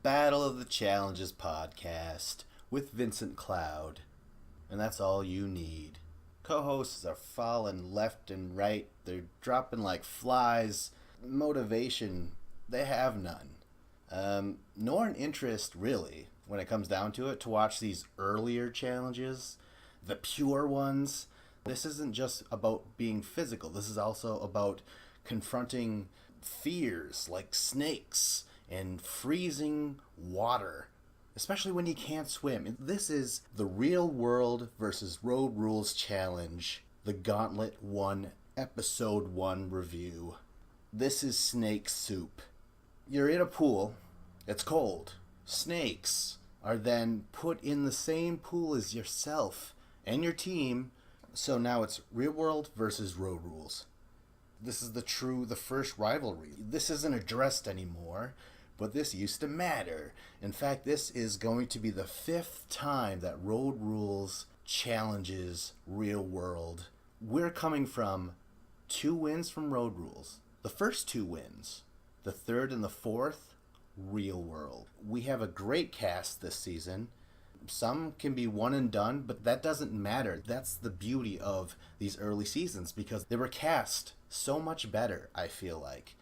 Battle of the Challenges podcast with Vincent Cloud. And that's all you need. Co-hosts are falling left and right. They're dropping like flies. Motivation, they have none. Nor an interest, really, when it comes down to it, to watch these earlier challenges, the pure ones. This isn't just about being physical. This is also about confronting fears like snakes and freezing water, especially when you can't swim. This is the Real World versus Road Rules Challenge, the Gauntlet 1, Episode 1 review. This is snake soup. You're in a pool. It's cold. Snakes are then put in the same pool as yourself and your team. So now it's Real World versus Road Rules. This is the first rivalry. This isn't addressed anymore, but this used to matter. In fact, this is going to be the 5th time that Road Rules challenges Real World. We're coming from 2 wins from Road Rules. The first 2 wins. The 3rd and the 4th, Real World. We have a great cast this season. Some can be one and done, but that doesn't matter. That's the beauty of these early seasons, because they were cast so much better, I feel like.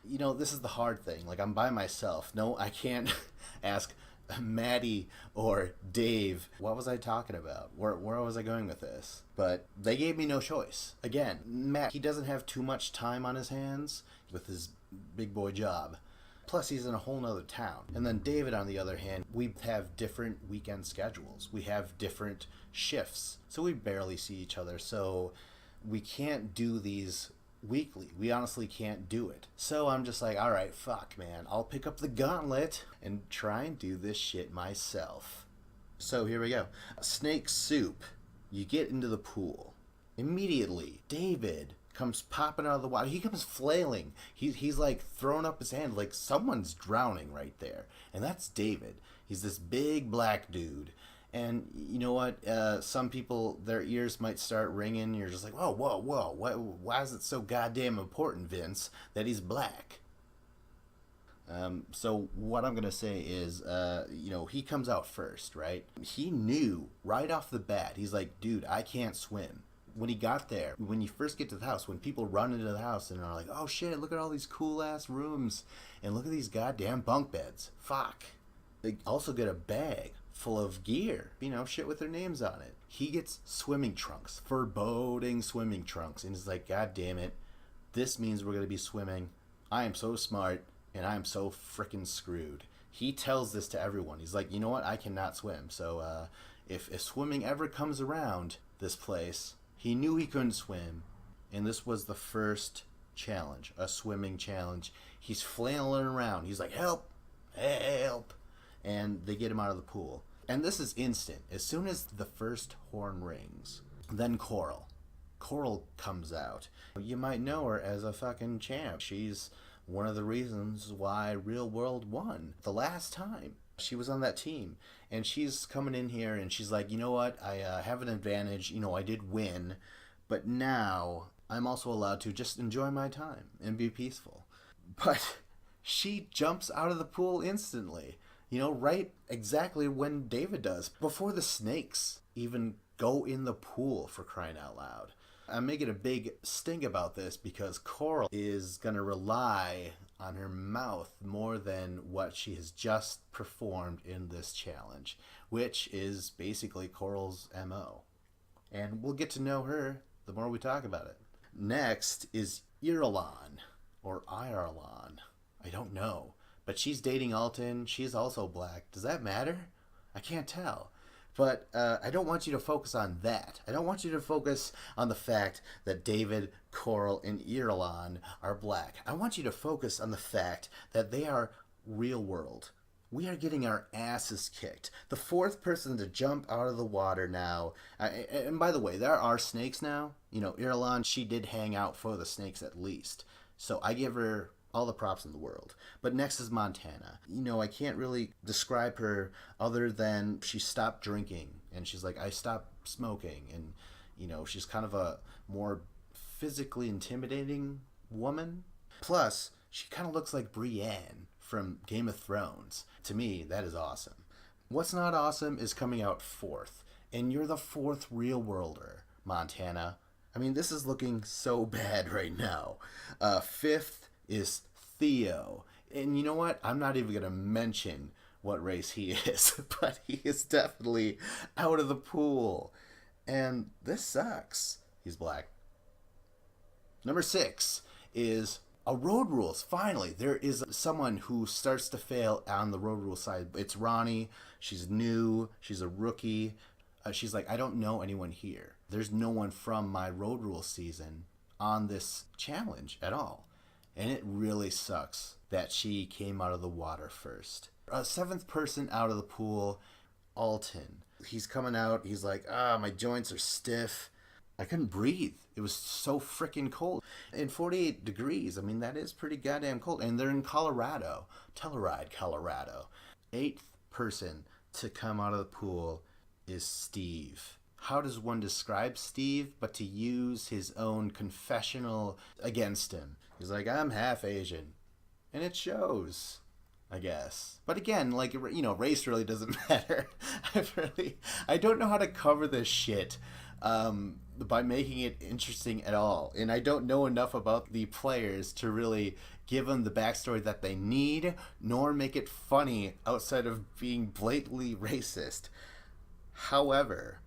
You know, this is the hard thing. Like, I'm by myself. No, I can't ask Maddie or Dave, what was I talking about? Where was I going with this? But they gave me no choice. Again, Matt, he doesn't have too much time on his hands with his big boy job. Plus, he's in a whole nother town. And then David, on the other hand, we have different weekend schedules. We have different shifts. So we barely see each other. So we can't do these weekly. We honestly can't do it. So I'm just like, all right, fuck, man. I'll pick up the gauntlet and try and do this shit myself. So here we go. Snake soup. You get into the pool. Immediately, David comes popping out of the water. He comes flailing. He's like throwing up his hand like someone's drowning right there. And that's David. He's this big black dude. And you know what? Some people, their ears might start ringing. You're just like, whoa. Why is it so goddamn important, Vince, that he's black? So what I'm going to say is, he comes out first, right? He knew right off the bat. He's like, dude, I can't swim. When he got there, when you first get to the house, when people run into the house and are like, oh shit, look at all these cool ass rooms and look at these goddamn bunk beds. Fuck. They also get a bag full of gear, shit with their names on it. He gets swimming trunks, foreboding swimming trunks, and he's like, God damn it, this means we're going to be swimming. I am so smart, and I am so freaking screwed. He tells this to everyone. He's like, you know what, I cannot swim, so if swimming ever comes around this place, he knew he couldn't swim, and this was the first challenge, a swimming challenge. He's flailing around. He's like, help, help, and they get him out of the pool. And this is instant. As soon as the first horn rings, then Coral comes out. You might know her as a fucking champ. She's one of the reasons why Real World won the last time. She was on that team, and she's coming in here, and she's like, you know what, I have an advantage. I did win, but now I'm also allowed to just enjoy my time and be peaceful. But she jumps out of the pool instantly. Right exactly when David does, before the snakes even go in the pool, for crying out loud. I'm making a big stink about this because Coral is going to rely on her mouth more than what she has just performed in this challenge, which is basically Coral's MO. And we'll get to know her the more we talk about it. Next is Irulan, or Irulan. I don't know. But she's dating Alton. She's also black. Does that matter? I can't tell. But I don't want you to focus on that. I don't want you to focus on the fact that David, Coral, and Irulan are black. I want you to focus on the fact that they are Real World. We are getting our asses kicked. The 4th person to jump out of the water now. And by the way, there are snakes now. Irulan, she did hang out for the snakes at least. So I give her all the props in the world. But next is Montana. I can't really describe her other than she stopped drinking. And she's like, I stopped smoking. And, she's kind of a more physically intimidating woman. Plus, she kind of looks like Brienne from Game of Thrones. To me, that is awesome. What's not awesome is coming out fourth. And you're the fourth real worlder, Montana. I mean, this is looking so bad right now. Fifth is Theo. And you know what? I'm not even going to mention what race he is, but he is definitely out of the pool. And this sucks. He's black. Number 6 is road rules. Finally, there is someone who starts to fail on the road rule side. It's Ronnie. She's new. She's a rookie. She's like, I don't know anyone here. There's no one from my road rule season on this challenge at all. And it really sucks that she came out of the water first. 7th person out of the pool, Alton. He's coming out. He's like, my joints are stiff. I couldn't breathe. It was so freaking cold. And 48 degrees, I mean, that is pretty goddamn cold. And they're in Colorado. Telluride, Colorado. 8th person to come out of the pool is Steve. How does one describe Steve but to use his own confessional against him? He's like, I'm half Asian. And it shows, I guess. But again, like, you know, race really doesn't matter. I don't know how to cover this shit by making it interesting at all. And I don't know enough about the players to really give them the backstory that they need, nor make it funny outside of being blatantly racist. However,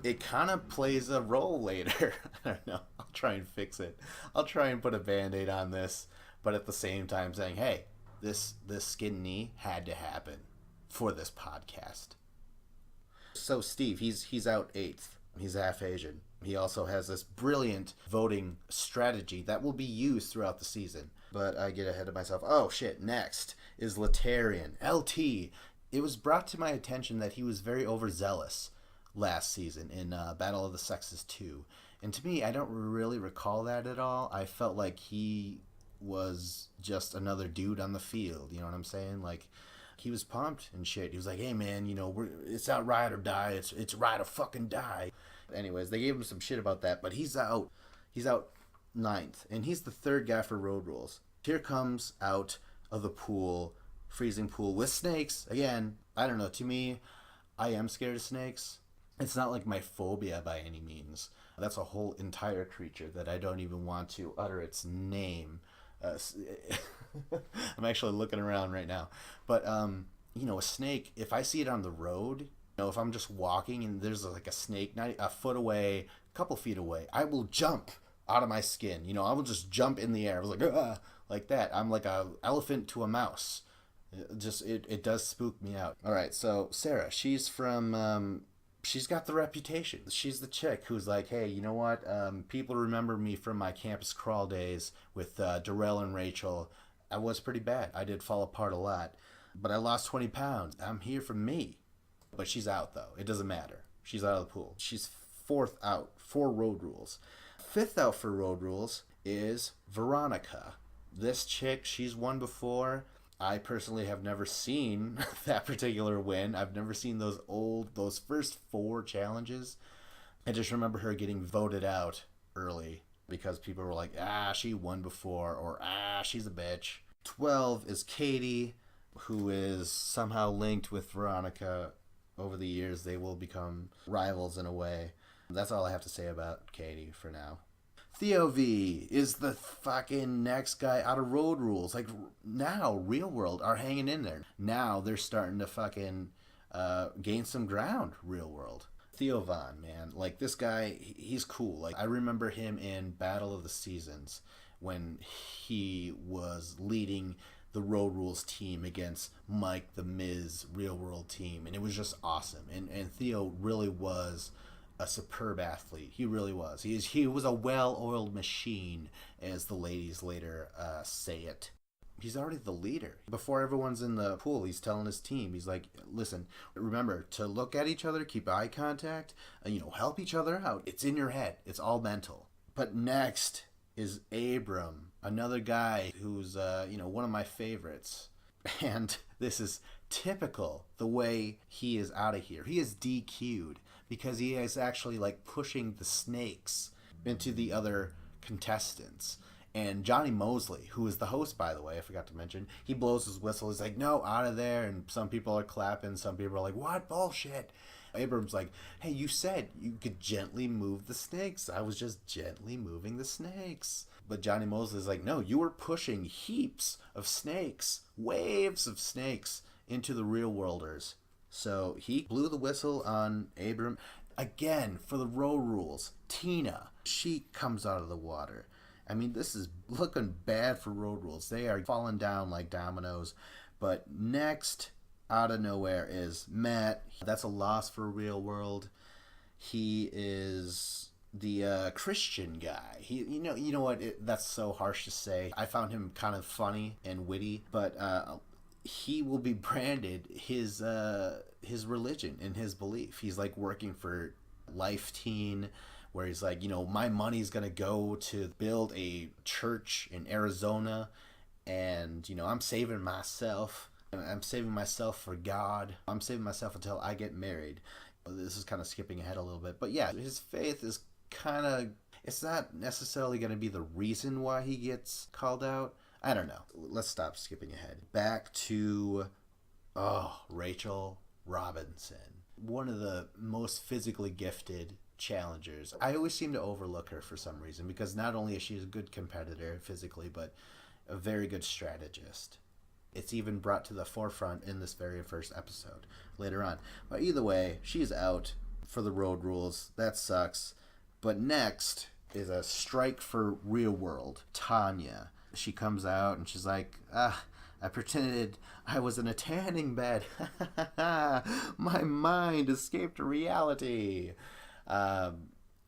it kind of plays a role later. I don't know. I'll try and fix it. I'll try and put a Band-Aid on this, but at the same time saying, hey, this skin knee had to happen for this podcast. So Steve, he's out 8th. He's half Asian. He also has this brilliant voting strategy that will be used throughout the season. But I get ahead of myself. Oh shit, next is Latarian, LT. It was brought to my attention that he was very overzealous last season in Battle of the Sexes 2. And to me, I don't really recall that at all. I felt like he was just another dude on the field. You know what I'm saying? Like, he was pumped and shit. He was like, hey man, you know, it's not ride or die. It's ride or fucking die. Anyways, they gave him some shit about that, but he's out 9th. And he's the 3rd guy for road rules. Here comes out of the pool, freezing pool with snakes. Again, I don't know. To me, I am scared of snakes. It's not like my phobia by any means. That's a whole entire creature that I don't even want to utter its name. I'm actually looking around right now. But, you know, a snake, if I see it on the road, you know, if I'm just walking and there's like a snake not a foot away, a couple feet away, I will jump out of my skin. You know, I will just jump in the air. I was like that. I'm like a elephant to a mouse. It does spook me out. All right, so Sarah, she's from... she's got the reputation. She's the chick who's like, hey, you know what? People remember me from my campus crawl days with Darrell and Rachel. I was pretty bad. I did fall apart a lot. But I lost 20 pounds. I'm here for me. But she's out, though. It doesn't matter. She's out of the pool. She's 4th out for road rules. 5th out for road rules is Veronica. This chick, she's won before. I personally have never seen that particular win. I've never seen those first 4 challenges. I just remember her getting voted out early because people were like, she won before, or she's a bitch. 12 is Katie, who is somehow linked with Veronica. Over the years, they will become rivals in a way. That's all I have to say about Katie for now. Theo V is the fucking next guy out of road rules. Like, now, Real World are hanging in there. Now they're starting to fucking gain some ground, Real World. Theo Von, man. Like, this guy, he's cool. Like, I remember him in Battle of the Seasons when he was leading the Road Rules team against Mike the Miz Real World team. And it was just awesome. And Theo really was a superb athlete. He really was. He was a well-oiled machine, as the ladies later say it. He's already the leader. Before everyone's in the pool, he's telling his team, he's like, listen, remember to look at each other, keep eye contact, help each other out. It's in your head. It's all mental. But next is Abram, another guy who's, one of my favorites. And this is typical the way he is out of here. He is DQ'd because he is actually like pushing the snakes into the other contestants. And Johnny Mosley, who is the host, by the way, I forgot to mention, he blows his whistle. He's like, no, out of there. And some people are clapping. Some people are like, what bullshit? Abram's like, hey, you said you could gently move the snakes. I was just gently moving the snakes. But Johnny Mosley's like, no, you were pushing heaps of snakes, waves of snakes into the real worlders. So he blew the whistle on Abram. Again, for the road rules, Tina, she comes out of the water. I mean, this is looking bad for road rules. They are falling down like dominoes. But next, out of nowhere, is Matt. That's a loss for real world. He is the Christian guy. You know what? That's so harsh to say. I found him kind of funny and witty, but he will be branded his religion and his belief. He's like working for Life Teen, where he's like, my money's gonna go to build a church in Arizona, and I'm saving myself. I'm saving myself for God. I'm saving myself until I get married. This is kind of skipping ahead a little bit, but yeah, his faith is kind of, it's not necessarily going to be the reason why he gets called out. I don't know. Let's stop skipping ahead. Back to, Rachel Robinson. One of the most physically gifted challengers. I always seem to overlook her for some reason, because not only is she a good competitor physically, but a very good strategist. It's even brought to the forefront in this very first episode later on. But either way, she's out for the road rules. That sucks. But next is a strike for real world. Tanya. She comes out and she's like, I pretended I was in a tanning bed. My mind escaped reality.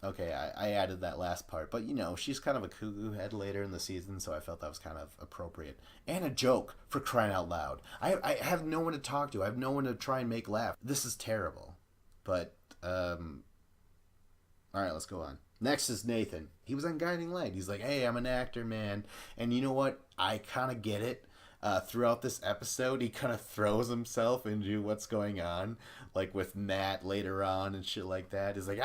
Okay, I added that last part. But, she's kind of a cuckoo head later in the season, so I felt that was kind of appropriate. And a joke, for crying out loud. I have no one to talk to. I have no one to try and make laugh. This is terrible. But, alright, let's go on. Next is Nathan. He was on Guiding Light. He's like, hey, I'm an actor, man. And you know what? I kind of get it. Throughout this episode, he kind of throws himself into what's going on. Like with Matt later on and shit like that. He's like,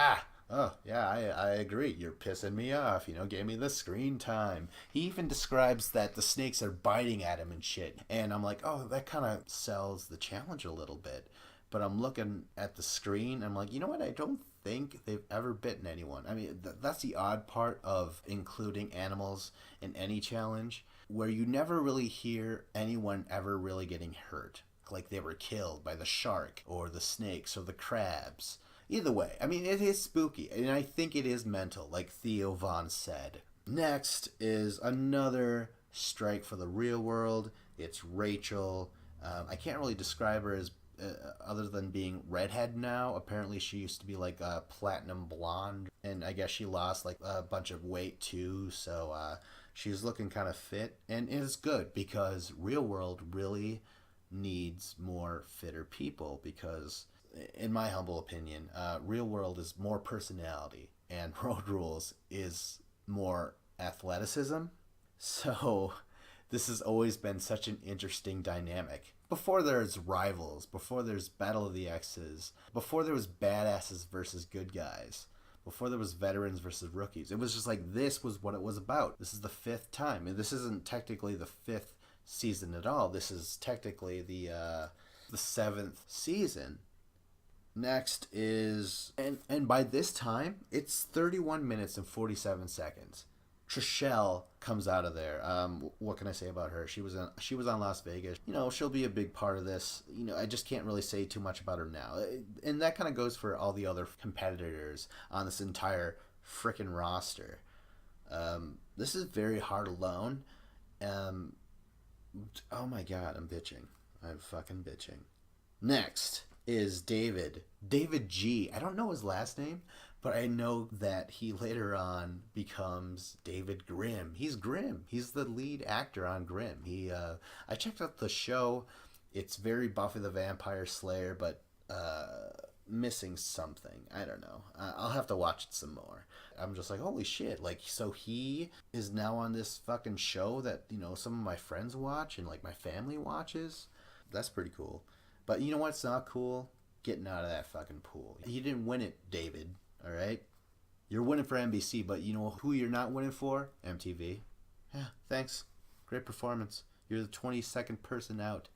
oh, yeah, I agree. You're pissing me off. Give me the screen time. He even describes that the snakes are biting at him and shit. And I'm like, oh, that kind of sells the challenge a little bit. But I'm looking at the screen. And I'm like, you know what? I don't think they've ever bitten anyone. I mean, that's the odd part of including animals in any challenge, where you never really hear anyone ever really getting hurt. Like they were killed by the shark or the snakes or the crabs. Either way, I mean, it is spooky, and I think it is mental, like Theo Von said. Next is another strike for the real world. It's Rachel. I can't really describe her as other than being redhead now. Apparently she used to be like a platinum blonde, and I guess she lost like a bunch of weight too, so she's looking kind of fit. And it's good, because real world really needs more fitter people, because in my humble opinion, real world is more personality and road rules is more athleticism. So this has always been such an interesting dynamic. Before there's rivals, before there's Battle of the X's, before there was badasses versus good guys, before there was veterans versus rookies, it was just like, this was what it was about. This is the fifth time. And this isn't technically the fifth season at all. This is technically the seventh season. Next is, and by this time, it's 31 minutes and 47 seconds. Trishelle comes out of there. What can I say about her? She was on Las Vegas. She'll be a big part of this. I just can't really say too much about her now. And that kind of goes for all the other competitors on this entire frickin' roster. This is very hard alone. Oh my god, I'm bitching. I'm fucking bitching. Next is David G. I don't know his last name, but I know that he later on becomes David Grimm. He's Grimm. He's the lead actor on Grimm. I checked out the show. It's very Buffy the Vampire Slayer, but missing something. I don't know. I'll have to watch it some more. I'm just like, holy shit. Like, so he is now on this fucking show that, some of my friends watch and like my family watches. That's pretty cool. But you know what's not cool? Getting out of that fucking pool. You didn't win it, David. All right? You're winning for NBC, but you know who you're not winning for? MTV. Yeah, thanks. Great performance. You're the 22nd person out.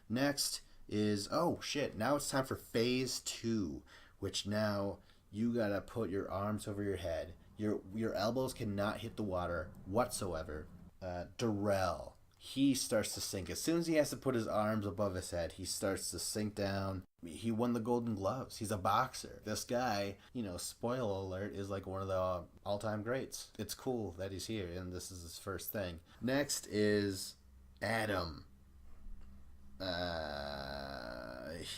Next is, oh shit, now it's time for phase 2, which now you gotta put your arms over your head. Your elbows cannot hit the water whatsoever. Darrell, he starts to sink. As soon as he has to put his arms above his head, he starts to sink down. He won the Golden Gloves. He's a boxer. This guy, spoiler alert, is like one of the all-time greats. It's cool that he's here, and this is his first thing. Next is Adam.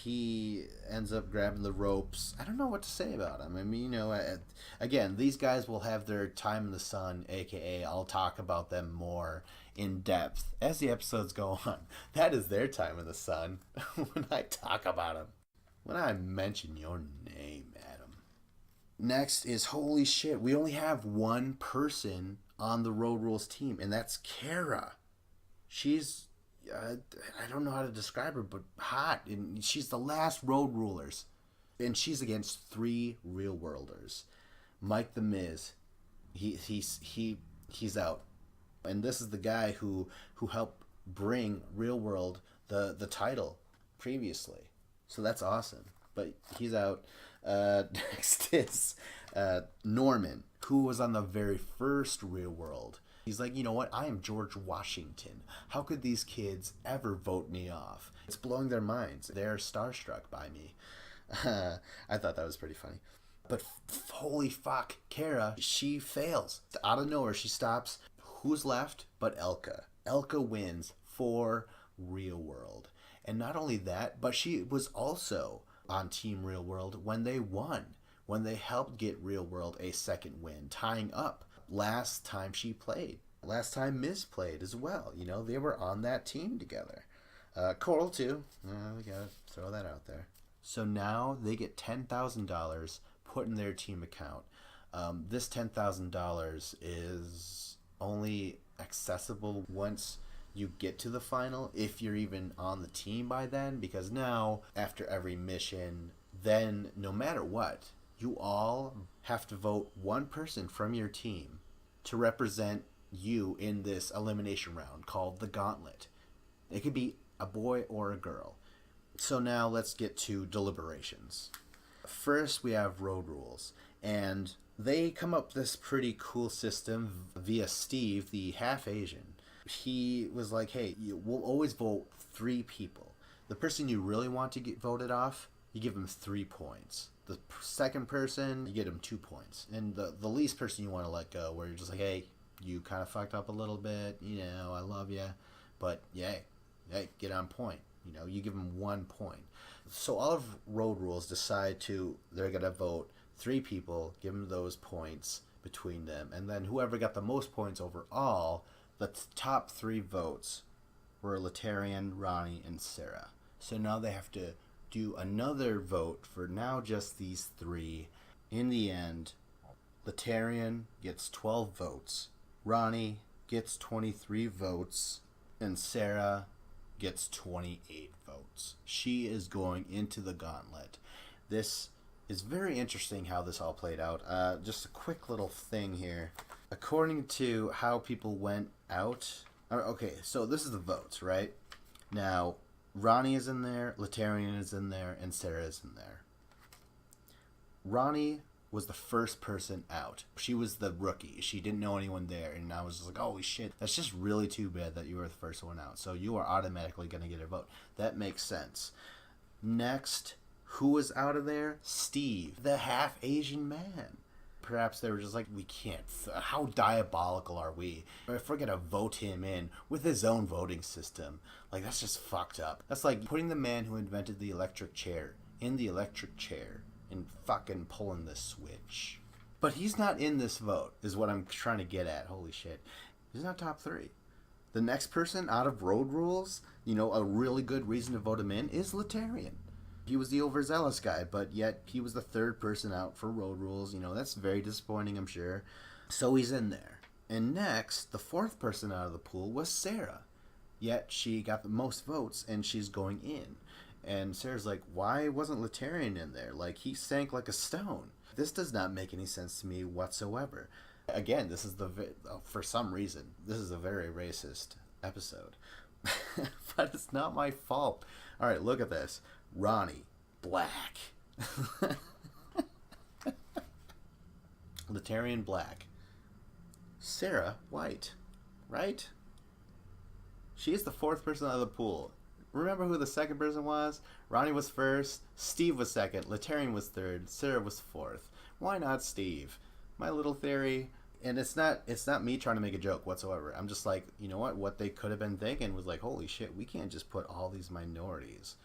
He ends up grabbing the ropes. I don't know what to say about him. I mean, again, these guys will have their time in the sun, aka I'll talk about them more in depth as the episodes go on. That is their time in the sun when I talk about them. When I mention your name, Adam. Next is, holy shit, we only have one person on the Road Rules team, and that's Kara. She's I don't know how to describe her, but hot. And she's the last road rulers. And she's against 3 real worlders. Mike the Miz, he's out. And this is the guy who helped bring Real World the title previously. So that's awesome. But he's out. Next is Norman, who was on the very first Real World. He's like, you know what? I am George Washington. How could these kids ever vote me off? It's blowing their minds. They're starstruck by me. I thought that was pretty funny. But holy fuck, Kara, she fails. Out of nowhere, she stops. Who's left but Elka? Elka wins for Real World. And not only that, but she was also on Team Real World when they won. When they helped get Real World a second win, tying up. Last time she played. Last time Miz played as well. They were on that team together. Coral too. We gotta throw that out there. So now they get $10,000 put in their team account. This $10,000 is only accessible once you get to the final, if you're even on the team by then, because now, after every mission, then no matter what, you all have to vote one person from your team to represent you in this elimination round called the Gauntlet. It could be a boy or a girl. So now let's get to deliberations. First, we have Road Rules, and they come up with this pretty cool system via Steve, the half Asian. He was like, hey, we'll always vote 3 people. The person you really want to get voted off, you give them 3 points. The second person, you get them 2 points. And the least person you want to let go, where you're just like, hey, you kind of fucked up a little bit, I love you, but hey, get on point. You give them 1 point. So all of Road Rules decide they're going to vote 3 people, give them those points between them, and then whoever got the most points overall, the top 3 votes were Laterian, Ronnie, and Sarah. So now they have to do another vote for now just these 3. In the end, Laterian gets 12 votes, Ronnie gets 23 votes, and Sarah gets 28 votes. She is going into the Gauntlet. This is very interesting how this all played out. Just a quick little thing here. According to how people went out... Okay, so this is the votes, right? Now, Ronnie is in there, Laterian is in there, and Sarah is in there. Ronnie was the first person out. She was the rookie. She didn't know anyone there, and I was just like, holy shit, that's just really too bad that you were the first one out. So you are automatically going to get a vote. That makes sense. Next, who was out of there? Steve, the half Asian man. Perhaps they were just like, we can't. How diabolical are we? If we're going to vote him in with his own voting system, like, that's just fucked up. That's like putting the man who invented the electric chair in the electric chair and fucking pulling the switch. But he's not in this vote, is what I'm trying to get at. Holy shit. He's not top 3. The next person out of Road Rules, a really good reason to vote him in, is Laterian. He was the overzealous guy, but yet he was the 3rd person out for Road Rules. That's very disappointing, I'm sure. So he's in there. And next, the 4th person out of the pool was Sarah. Yet she got the most votes, and she's going in. And Sarah's like, why wasn't Laterian in there? Like, he sank like a stone. This does not make any sense to me whatsoever. Again, this is for some reason, this is a very racist episode. But it's not my fault. All right, look at this. Ronnie, black. Letarian, black. Sarah, white. Right? She is the fourth person out of the pool. Remember who the second person was? Ronnie was first, Steve was second, Letarian was third, Sarah was fourth. Why not Steve? My little theory, and it's not me trying to make a joke whatsoever. I'm just like, you know what they could have been thinking was like, holy shit, we can't just put all these minorities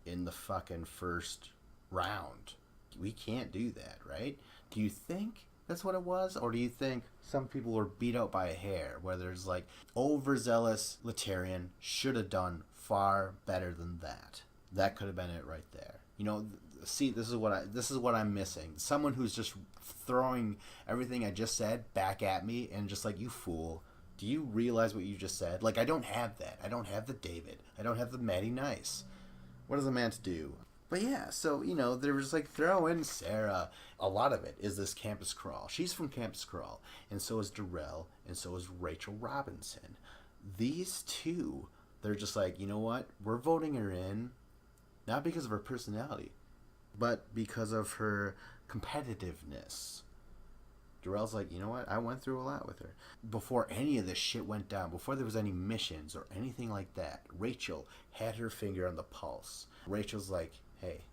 in the fucking first round. We can't do that, right? Do you think that's what it was? Or do you think some people were beat out by a hair, where there's like overzealous Letarian should have done far better than that? That could have been it right there. You know, see, this is what I'm missing. Someone who's just throwing everything I just said back at me and just like, you fool. Do you realize what you just said? Like, I don't have that. I don't have the David. I don't have the Matty Nice. What is a man to do? But yeah, so, you know, there was like, throw in Sarah. A lot of it is this Campus Crawl. She's from Campus Crawl. And so is Darrell. And so is Rachel Robinson. These two, they're just like, you know what? We're voting her in, not because of her personality, but because of her competitiveness. Darrell's like, you know what? I went through a lot with her. Before any of this shit went down, before there was any missions or anything like that, Rachel had her finger on the pulse. Rachel's like, hey,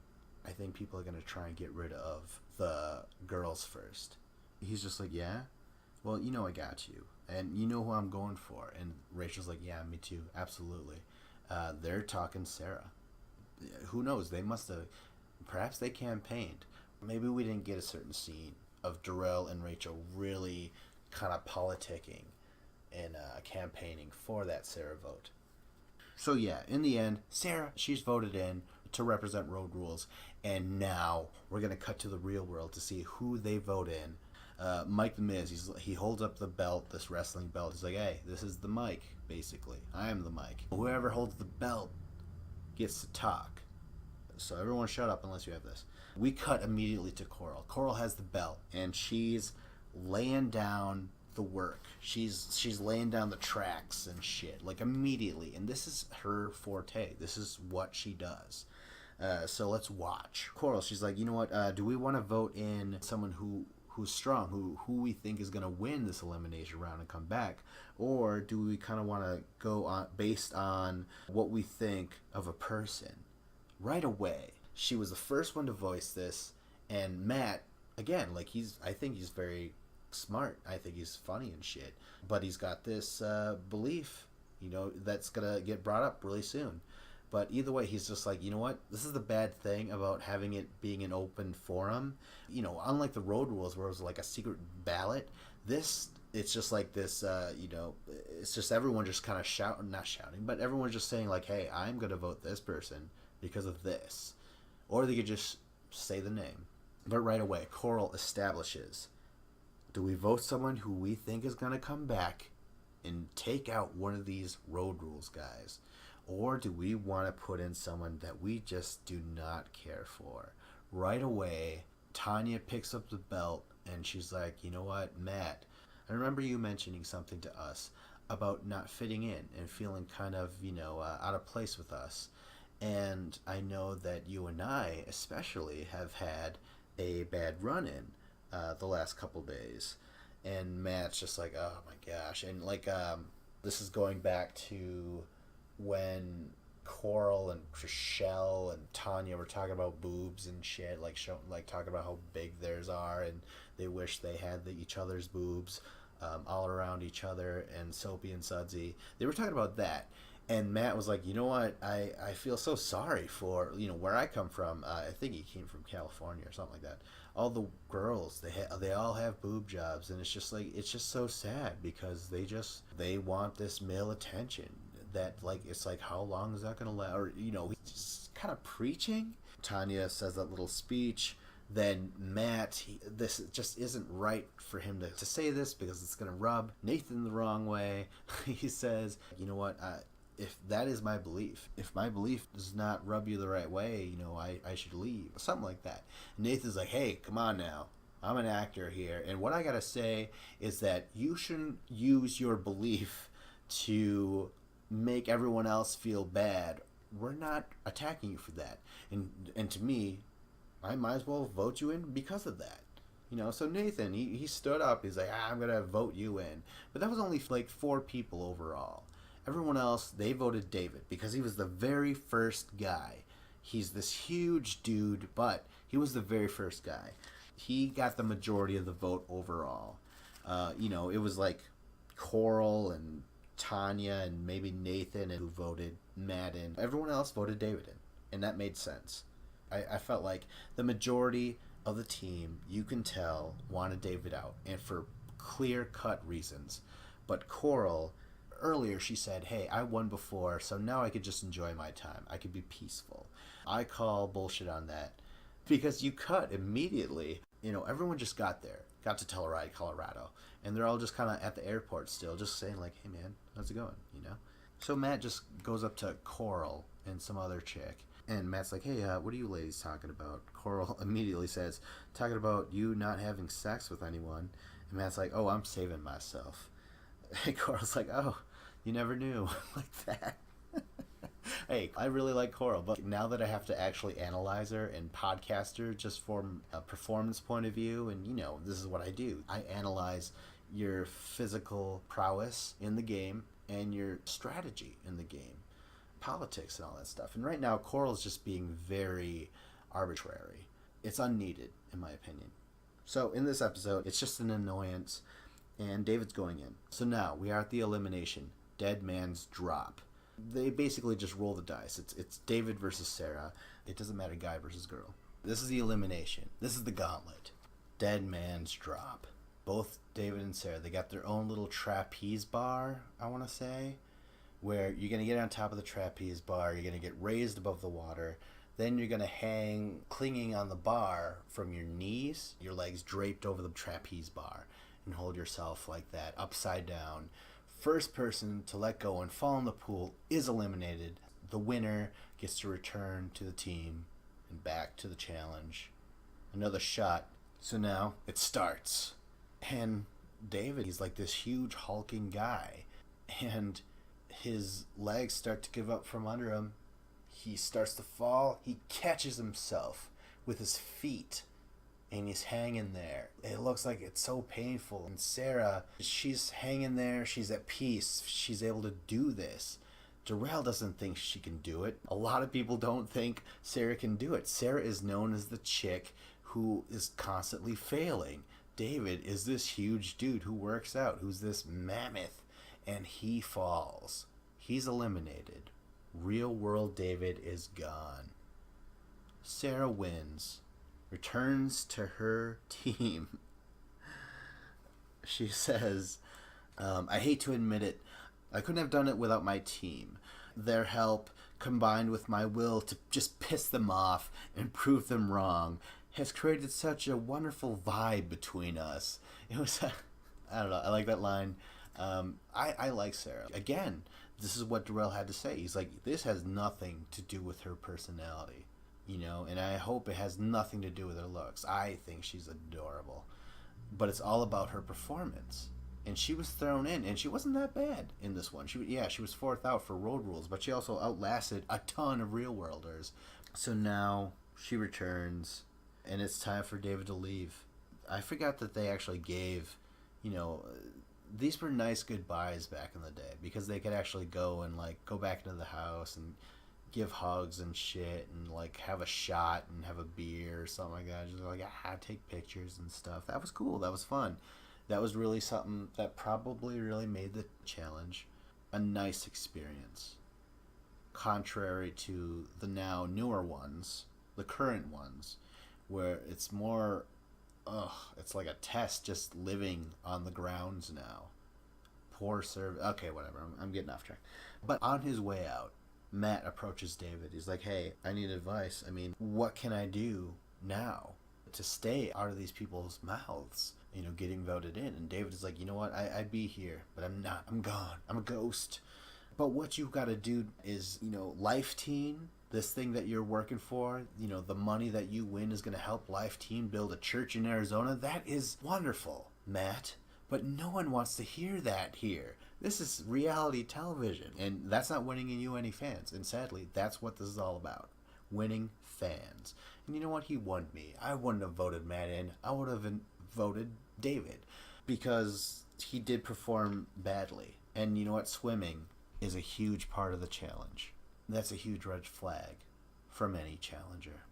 I think people are going to try and get rid of the girls first. He's just like, yeah? Well, you know I got you. And you know who I'm going for. And Rachel's like, yeah, me too. Absolutely. They're talking Sarah. Who knows? They must have... Perhaps they campaigned. Maybe we didn't get a certain scene of Darrell and Rachel really kind of politicking and campaigning for that Sarah vote. So yeah, in the end, Sarah, she's voted in to represent Road Rules, and now we're going to cut to the real world to see who they vote in. Mike the Miz, he holds up the belt, this wrestling belt. He's like, hey, this is the mic, basically. I am the mic. Whoever holds the belt gets to talk. So everyone shut up unless you have this. We cut immediately to Coral. Coral has the belt, and she's laying down the work. She's laying down the tracks and shit, like immediately. And this is her forte. This is what she does. So let's watch. Coral, she's like, you know what? Do we want to vote in someone who's strong, who we think is going to win this elimination round and come back? Or do we kind of want to go on based on what we think of a person? Right away, she was the first one to voice this, and Matt, again, like I think he's very smart. I think he's funny and shit, but he's got this belief, you know, that's gonna get brought up really soon. But either way, he's just like, you know what? This is the bad thing about having it being an open forum. You know, unlike the Road Rules where it was like a secret ballot, it's just like this, you know, it's just everyone just kind of not shouting, but everyone's just saying like, hey, I'm gonna vote this person because of this. Or they could just say the name. But right away, Coral establishes, do we vote someone who we think is going to come back and take out one of these Road Rules guys? Or do we want to put in someone that we just do not care for? Right away, Tanya picks up the belt and she's like, you know what, Matt, I remember you mentioning something to us about not fitting in and feeling kind of, you know, out of place with us. And I know that you and I especially have had a bad run-in the last couple days. And Matt's just like, oh my gosh. And like, this is going back to when Coral and Trishelle and Tanya were talking about boobs and shit, like talking about how big theirs are, and they wish they had each other's boobs all around each other, and Soapy and Sudsy. They were talking about that. And Matt was like, you know what, I feel so sorry for, you know, where I come from. I think he came from California or something like that. All the girls, they all have boob jobs, and it's just like, it's just so sad because they want this male attention that, like, it's like, how long is that going to last? Or, you know, he's just kind of preaching. Tanya says that little speech. Then Matt, this just isn't right for him to say this because it's going to rub Nathan the wrong way. He says, you know what, if that is my belief, if my belief does not rub you the right way, you know, I should leave. Something like that. And Nathan's like, hey, come on now. I'm an actor here. And what I got to say is that you shouldn't use your belief to make everyone else feel bad. We're not attacking you for that. And to me, I might as well vote you in because of that. So Nathan, he stood up. He's like, I'm going to vote you in. But that was only like 4 people overall. Everyone else, they voted David because he was the very first guy. He's this huge dude, but he was the very first guy. He got the majority of the vote overall. It was like Coral and Tanya and maybe Nathan who voted Matt in. Everyone else voted David in, and that made sense. I felt like the majority of the team, you can tell, wanted David out, and for clear-cut reasons. But Coral, earlier she said, hey, I won before, so now I could just enjoy my time. I could be peaceful. I call bullshit on that because you cut immediately. Everyone just got to Telluride, Colorado, and they're all just kind of at the airport still, just saying like, hey man, how's it going, So Matt just goes up to Coral and some other chick, and Matt's like, hey, what are you ladies talking about? Coral immediately says, talking about you not having sex with anyone, and Matt's like, oh, I'm saving myself. And Coral's like, oh, you never knew. Like that. Hey, I really like Coral, but now that I have to actually analyze her and podcast her just from a performance point of view, and this is what I do. I analyze your physical prowess in the game and your strategy in the game, politics and all that stuff. And right now, Coral's just being very arbitrary. It's unneeded, in my opinion. So in this episode, it's just an annoyance, and David's going in. So now we are at the elimination, Dead Man's Drop. They basically just roll the dice. It's David versus Sarah. It doesn't matter guy versus girl. This is the elimination. This is the gauntlet. Dead Man's Drop. Both David and Sarah, they got their own little trapeze bar, I want to say, where you're going to get on top of the trapeze bar, you're going to get raised above the water, then you're going to hang clinging on the bar from your knees, your legs draped over the trapeze bar, and hold yourself like that, upside down. First person to let go and fall in the pool is eliminated. The winner gets to return to the team and back to the challenge. Another shot. So now it starts. And David, he's like this huge hulking guy. And his legs start to give up from under him. He starts to fall. He catches himself with his feet. And he's hanging there. It looks like it's so painful. And Sarah, she's hanging there. She's at peace. She's able to do this. Darrell doesn't think she can do it. A lot of people don't think Sarah can do it. Sarah is known as the chick who is constantly failing. David is this huge dude who works out, who's this mammoth, and he falls. He's eliminated. Real world David is gone. Sarah wins. Returns to her team. She says, I hate to admit it, I couldn't have done it without my team. Their help, combined with my will to just piss them off and prove them wrong, has created such a wonderful vibe between us. It was, I don't know, I like that line. I like Sarah. Again, this is what Darrell had to say. He's like, this has nothing to do with her personality. And I hope it has nothing to do with her looks. I think she's adorable. But it's all about her performance. And she was thrown in, and she wasn't that bad in this one. She was 4th out for road rules, but she also outlasted a ton of real worlders. So now she returns, and it's time for David to leave. I forgot that they actually gave, these were nice goodbyes back in the day, because they could actually go and go back into the house and give hugs and shit and have a shot and have a beer or something like that. Just take pictures and stuff. That was cool. That was fun. That was really something that probably really made the challenge a nice experience. Contrary to the now newer ones, the current ones, where it's more, it's like a test just living on the grounds now. Poor service. Okay, whatever. I'm getting off track. But on his way out, Matt approaches David. He's like, hey, I need advice. I mean, what can I do now to stay out of these people's mouths, getting voted in? And David is like, you know what? I'd be here, but I'm not. I'm gone. I'm a ghost. But what you've got to do is, Life Teen, this thing that you're working for, the money that you win is going to help Life Team build a church in Arizona. That is wonderful, Matt. But no one wants to hear that here. This is reality television, and that's not winning you any fans. And sadly, that's what this is all about. Winning fans. And you know what? He won me. I wouldn't have voted Matt in. I would have voted David, because he did perform badly. And you know what? Swimming is a huge part of the challenge. That's a huge red flag from any challenger.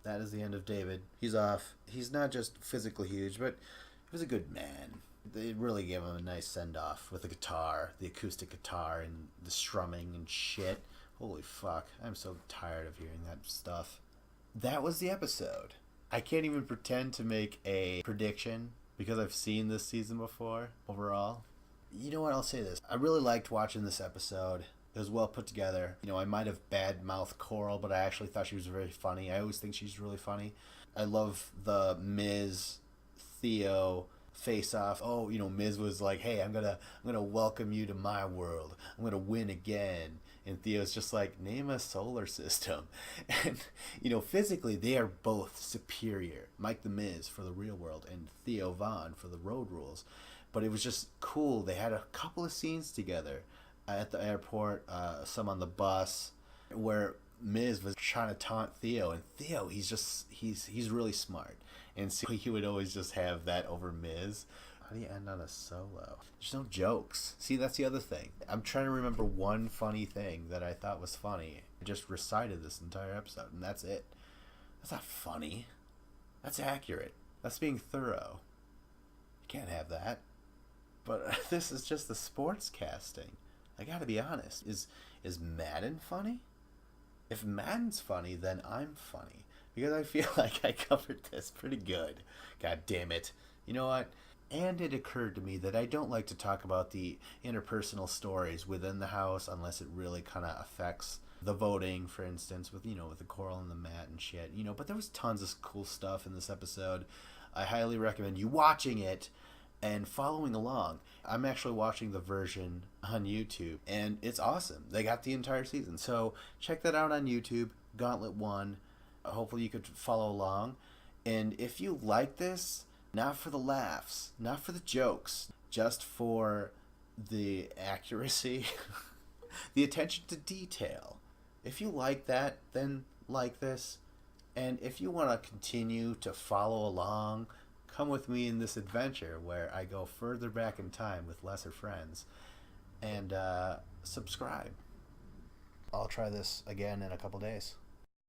That is the end of David. He's off. He's not just physically huge, but he was a good man. They really gave him a nice send-off with the guitar, the acoustic guitar, and the strumming and shit. Holy fuck. I'm so tired of hearing that stuff. That was the episode. I can't even pretend to make a prediction because I've seen this season before overall. You know what? I'll say this. I really liked watching this episode. It was well put together. I might have bad-mouthed Coral, but I actually thought she was very funny. I always think she's really funny. I love the Miz, Theo face-off. Oh, Miz was like, hey, I'm gonna welcome you to my world. I'm gonna win again. And Theo's just like, name a solar system. And, physically, they are both superior. Mike the Miz for the real world and Theo Von for the road rules. But it was just cool. They had a couple of scenes together at the airport, some on the bus, where Miz was trying to taunt Theo. And Theo, he's really smart. And so he would always just have that over Miz. How do you end on a solo? There's no jokes. See, that's the other thing. I'm trying to remember one funny thing that I thought was funny. I just recited this entire episode, and that's it. That's not funny. That's accurate. That's being thorough. You can't have that. But this is just the sports casting. I gotta be honest. Is Madden funny? If Madden's funny, then I'm funny. Because I feel like I covered this pretty good. God damn it. You know what? And it occurred to me that I don't like to talk about the interpersonal stories within the house unless it really kind of affects the voting, for instance, with the Coral and the Matt and shit. But there was tons of cool stuff in this episode. I highly recommend you watching it and following along. I'm actually watching the version on YouTube, and it's awesome. They got the entire season. So check that out on YouTube, Gauntlet 1. Hopefully you could follow along. And if you like this, not for the laughs, not for the jokes, just for the accuracy, the attention to detail. If you like that, then like this. And if you want to continue to follow along, come with me in this adventure where I go further back in time with lesser friends. And subscribe. I'll try this again in a couple days.